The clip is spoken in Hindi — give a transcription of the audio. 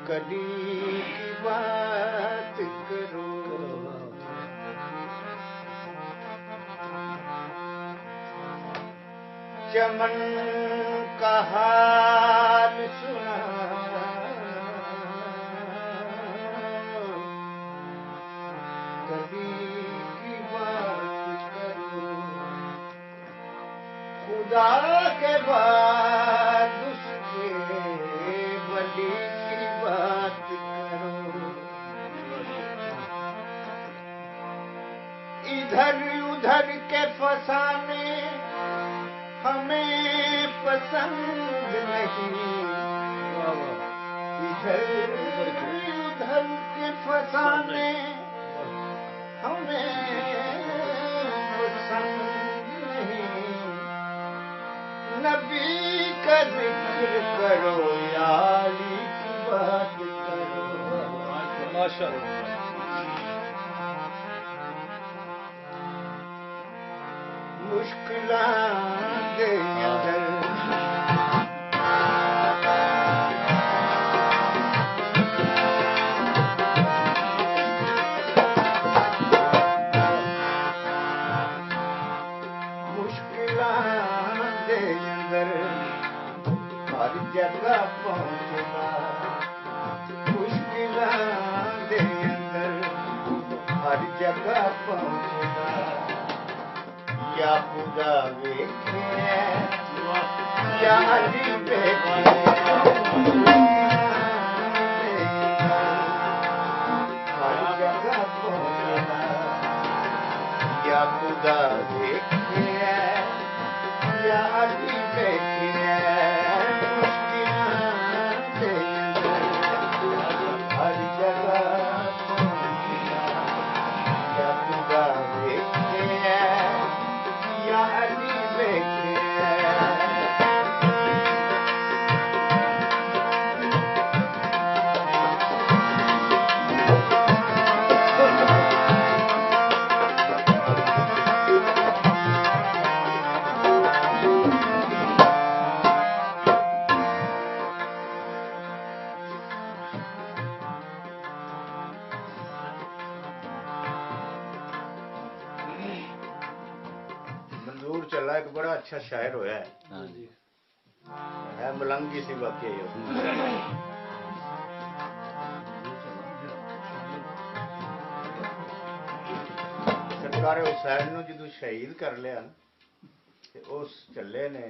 कली की बात करो, चमन का हाल सुना, कली की बात करो, खुदा के बाद उसके वली की बात करो। इधर उधर के फसाने हमें पसंद नहीं, इधर उधर के फसाने हमें पसंद नहीं। नबी का जिक्र करो या अली की बात करो। माशाअल्लाह। मुश्किलां दे अंदर हर जगह पहुंचना, मुश्किलां दे अंदर हर जगह पहुंचना। या खुदा वेखे या अली वेखे, हर जगह पहुंचना। या खुदा वेखे या अली वेखे, हर जगह पहुंचना। या खुदा वेखे या अली वेखे। मंजूर चला एक बड़ा अच्छा शायर होया है मलंगी सी वाकई। सरकार हुसैन नूं जदों शहीद कर लिया ते उस चले ने